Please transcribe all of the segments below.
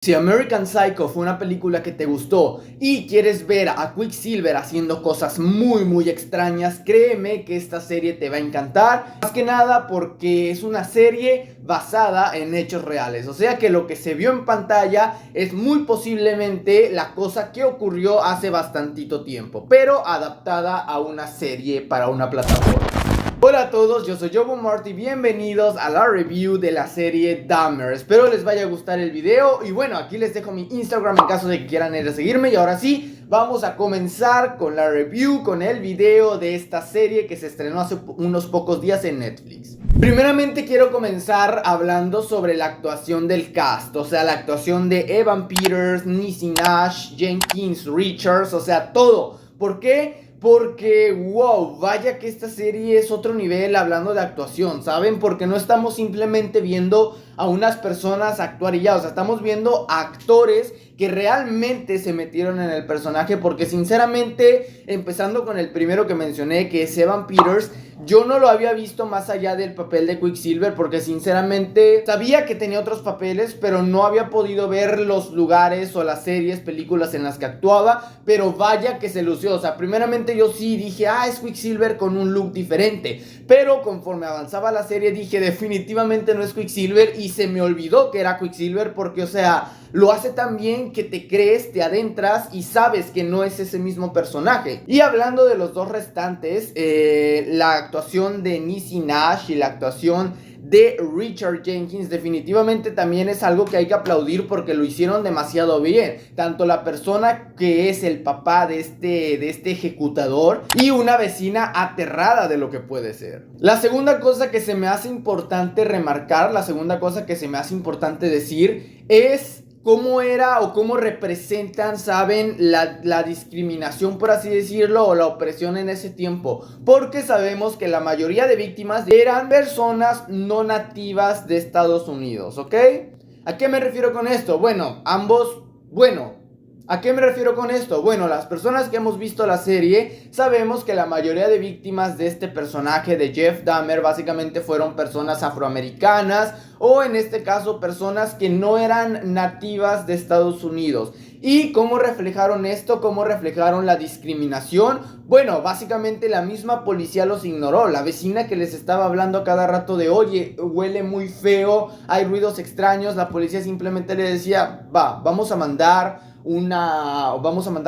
Si American Psycho fue una película que te gustó y quieres ver a Quicksilver haciendo cosas muy extrañas, créeme que esta serie te va a encantar. Más que nada porque es una serie basada en hechos reales. O sea que lo que se vio en pantalla es muy posiblemente la cosa que ocurrió hace bastantito tiempo, pero adaptada a una serie para una plataforma. Hola a todos, yo soy Jobo Marty, bienvenidos a la review de la serie Dahmer. Espero les vaya a gustar el video y bueno, aquí les dejo mi Instagram en caso de que quieran ir a seguirme. Y ahora sí, vamos a comenzar con la review, con el video de esta serie que se estrenó hace unos pocos días en Netflix. Primeramente quiero comenzar hablando sobre la actuación del cast, o sea, la actuación de Evan Peters, Niecy Nash, Jenkins Richards, o sea, todo. ¿Por qué? Porque, wow, vaya que esta serie es otro nivel hablando de actuación, ¿saben? Porque no estamos simplemente viendo a unas personas actuar y ya, o sea, estamos viendo a actores que realmente se metieron en el personaje, porque sinceramente, empezando con el primero que mencioné, que es Evan Peters, yo no lo había visto más allá del papel de Quicksilver, porque sinceramente sabía que tenía otros papeles, pero no había podido ver los lugares o las series, películas en las que actuaba, pero vaya que se lució. O sea, primeramente yo sí dije, es Quicksilver con un look diferente, pero conforme avanzaba la serie dije, definitivamente no es Quicksilver, y se me olvidó que era Quicksilver, porque o sea, lo hace tan bien que te crees, te adentras y sabes que no es ese mismo personaje. Y hablando de los dos restantes, la actuación de Niecy Nash y la actuación de Richard Jenkins definitivamente también es algo que hay que aplaudir, porque lo hicieron demasiado bien. Tanto la persona que es el papá de este ejecutador y una vecina aterrada de lo que puede ser. La segunda cosa que se me hace importante remarcar, la segunda cosa que se me hace importante decir es cómo era o cómo representan, ¿saben? La discriminación, por así decirlo, o la opresión en ese tiempo. Porque sabemos que la mayoría de víctimas eran personas no nativas de Estados Unidos, ¿ok? ¿A qué me refiero con esto? ¿A qué me refiero con esto? Bueno, las personas que hemos visto la serie sabemos que la mayoría de víctimas de este personaje de Jeff Dahmer básicamente fueron personas afroamericanas, o en este caso personas que no eran nativas de Estados Unidos. ¿Y cómo reflejaron esto? ¿Cómo reflejaron la discriminación? Bueno, básicamente la misma policía los ignoró. La vecina que les estaba hablando a cada rato de, oye, huele muy feo, hay ruidos extraños, la policía simplemente le decía, vamos a mandar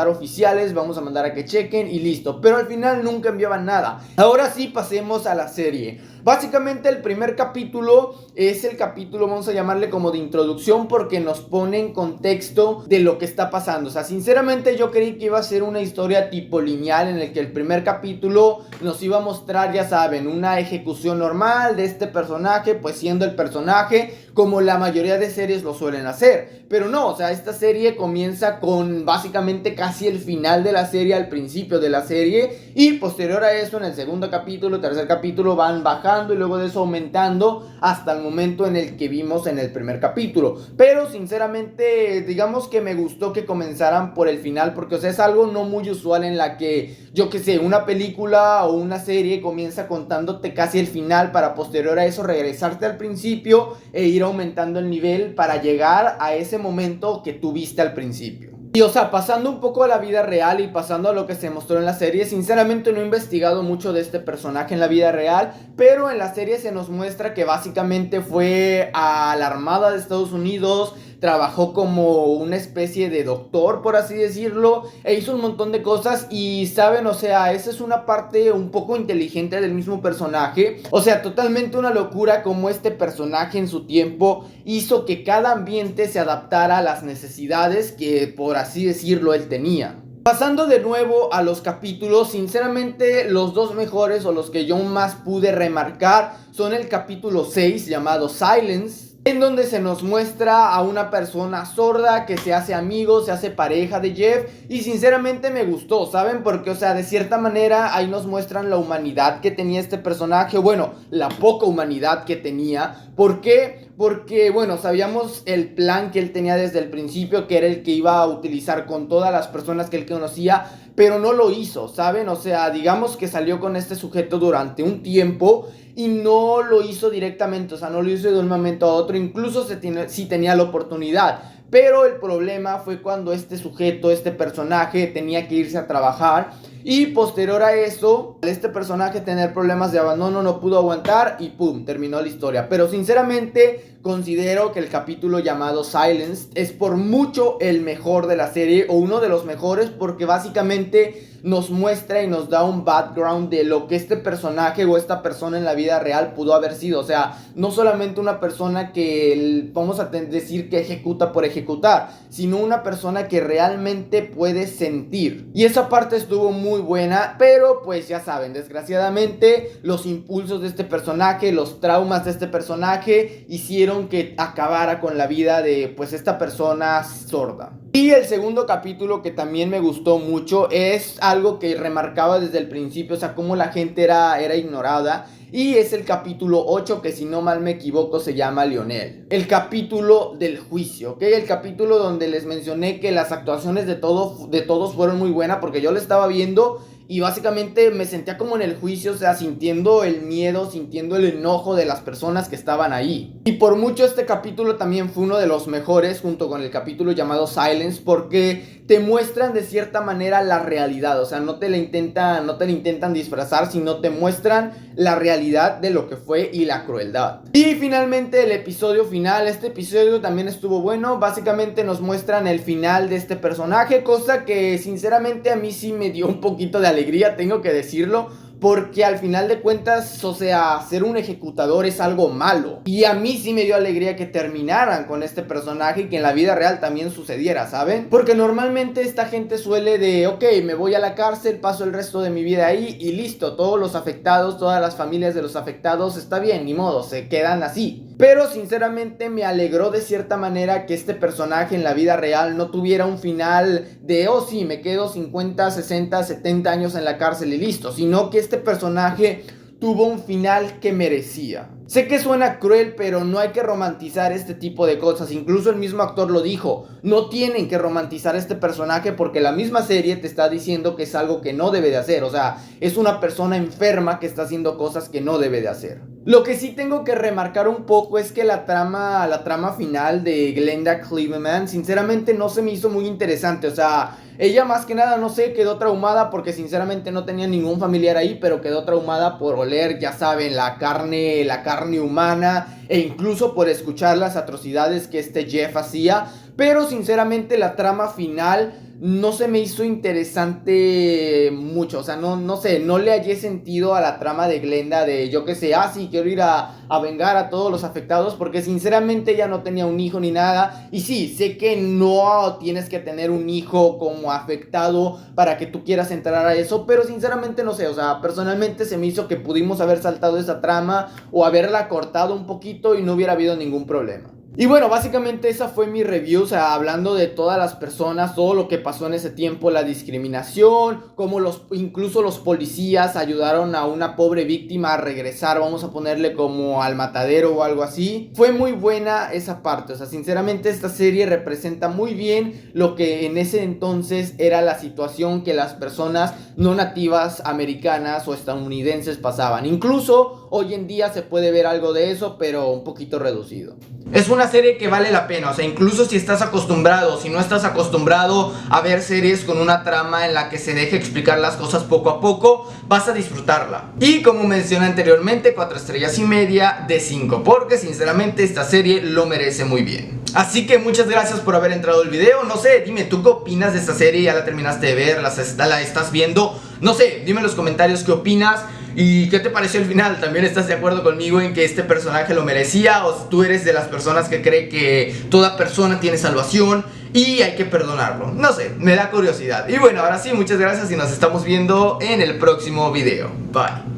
oficiales, vamos a mandar a que chequen y listo. Pero al final nunca enviaban nada. Ahora sí, pasemos a la serie. Básicamente el primer capítulo es el capítulo, vamos a llamarle como de introducción, porque nos pone en contexto de lo que está pasando. O sea, sinceramente yo creí que iba a ser una historia tipo lineal, en el que el primer capítulo nos iba a mostrar, ya saben, una ejecución normal de este personaje, pues siendo el personaje como la mayoría de series lo suelen hacer. Pero no, o sea, esta serie comienza con básicamente casi el final de la serie, al principio de la serie, y posterior a eso en el segundo capítulo, tercer capítulo van bajando y luego de eso aumentando hasta el momento en el que vimos en el primer capítulo. Pero sinceramente digamos que me gustó que comenzaran por el final, porque o sea, es algo no muy usual en la que, yo que sé, una película o una serie comienza contándote casi el final para posterior a eso regresarte al principio e ir aumentando el nivel para llegar a ese momento que tuviste al principio. Y o sea, pasando un poco a la vida real y pasando a lo que se mostró en la serie, sinceramente no he investigado mucho de este personaje en la vida real, pero en la serie se nos muestra que básicamente fue a la Armada de Estados Unidos, trabajó como una especie de doctor, por así decirlo, e hizo un montón de cosas. Y saben, o sea, esa es una parte un poco inteligente del mismo personaje. O sea, totalmente una locura como este personaje en su tiempo hizo que cada ambiente se adaptara a las necesidades que, por así decirlo, él tenía. Pasando de nuevo a los capítulos, sinceramente los dos mejores, o los que yo más pude remarcar, son el capítulo 6 llamado Silence, en donde se nos muestra a una persona sorda que se hace amigo, se hace pareja de Jeff. Y sinceramente me gustó, ¿saben? Porque, o sea, de cierta manera ahí nos muestran la humanidad que tenía este personaje. Bueno, la poca humanidad que tenía. ¿Por qué? Porque, bueno, sabíamos el plan que él tenía desde el principio, que era el que iba a utilizar con todas las personas que él conocía, pero no lo hizo, ¿saben? O sea, digamos que salió con este sujeto durante un tiempo y no lo hizo directamente, o sea, no lo hizo de un momento a otro. Incluso sí tenía la oportunidad, pero el problema fue cuando este sujeto, este personaje, tenía que irse a trabajar. Y posterior a eso, este personaje tener problemas de abandono, no pudo aguantar y pum, terminó la historia. Pero sinceramente considero que el capítulo llamado Silence es por mucho el mejor de la serie, o uno de los mejores, porque básicamente nos muestra y nos da un background de lo que este personaje o esta persona en la vida real pudo haber sido. O sea, no solamente una persona que vamos a decir que ejecuta por ejecutar, sino una persona que realmente puede sentir. Y esa parte estuvo muy buena, pero pues ya saben, desgraciadamente los impulsos de este personaje, los traumas de este personaje hicieron que acabara con la vida de pues esta persona sorda. Y el segundo capítulo que también me gustó mucho es algo que remarcaba desde el principio, o sea, cómo la gente era ignorada. Y es el capítulo 8, que si no mal me equivoco se llama Lionel. El capítulo del juicio, ¿ok? El capítulo donde les mencioné que las actuaciones de todos fueron muy buenas, porque yo lo estaba viendo y básicamente me sentía como en el juicio, o sea, sintiendo el miedo, sintiendo el enojo de las personas que estaban ahí. Y por mucho este capítulo también fue uno de los mejores, junto con el capítulo llamado Silence, porque te muestran de cierta manera la realidad. O sea, no te la intentan disfrazar, sino te muestran la realidad de lo que fue y la crueldad. Y finalmente el episodio final. Este episodio también estuvo bueno. Básicamente nos muestran el final de este personaje, cosa que sinceramente a mí sí me dio un poquito de alegría, tengo que decirlo, porque al final de cuentas, o sea, ser un ejecutador es algo malo. Y a mí sí me dio alegría que terminaran con este personaje y que en la vida real también sucediera, ¿saben? Porque normalmente esta gente suele de, ok, me voy a la cárcel, paso el resto de mi vida ahí y listo. Todos los afectados, todas las familias de los afectados, está bien, ni modo, se quedan así. Pero sinceramente me alegró de cierta manera que este personaje en la vida real no tuviera un final de, oh sí, me quedo 50, 60, 70 años en la cárcel y listo, sino que este personaje tuvo un final que merecía. Sé que suena cruel, pero no hay que romantizar este tipo de cosas. Incluso el mismo actor lo dijo. No tienen que romantizar este personaje porque la misma serie te está diciendo que es algo que no debe de hacer. O sea, es una persona enferma que está haciendo cosas que no debe de hacer. Lo que sí tengo que remarcar un poco es que la trama final de Glenda Cleveland sinceramente no se me hizo muy interesante. O sea, ella más que nada, no sé, quedó traumada porque sinceramente no tenía ningún familiar ahí, pero quedó traumada por oler, ya saben, la carne humana, e incluso por escuchar las atrocidades que este Jeff hacía. Pero sinceramente la trama final no se me hizo interesante mucho. O sea, no sé, no le hallé sentido a la trama de Glenda de, yo que sé, sí, quiero ir a vengar a todos los afectados, porque sinceramente ella no tenía un hijo ni nada. Y sí, sé que no tienes que tener un hijo como afectado para que tú quieras entrar a eso, pero sinceramente no sé, o sea, personalmente se me hizo que pudimos haber saltado esa trama o haberla cortado un poquito y no hubiera habido ningún problema. Y bueno, básicamente esa fue mi review, o sea, hablando de todas las personas, todo lo que pasó en ese tiempo, la discriminación, cómo incluso los policías ayudaron a una pobre víctima a regresar, vamos a ponerle como al matadero o algo así. Fue muy buena esa parte, o sea, sinceramente esta serie representa muy bien lo que en ese entonces era la situación que las personas no nativas americanas o estadounidenses pasaban. Incluso hoy en día se puede ver algo de eso, pero un poquito reducido. Es una serie que vale la pena, o sea, incluso si estás acostumbrado, si no estás acostumbrado a ver series con una trama en la que se deje explicar las cosas poco a poco, vas a disfrutarla. Y como mencioné anteriormente, 4 estrellas y media de 5, porque sinceramente esta serie lo merece muy bien. Así que muchas gracias por haber entrado al video. No sé, dime, ¿tú qué opinas de esta serie? ¿Ya la terminaste de ver? ¿La estás viendo? No sé, dime en los comentarios qué opinas. ¿Y qué te pareció el final? ¿También estás de acuerdo conmigo en que este personaje lo merecía? ¿O tú eres de las personas que cree que toda persona tiene salvación y hay que perdonarlo? No sé, me da curiosidad. Y bueno, ahora sí, muchas gracias y nos estamos viendo en el próximo video. Bye.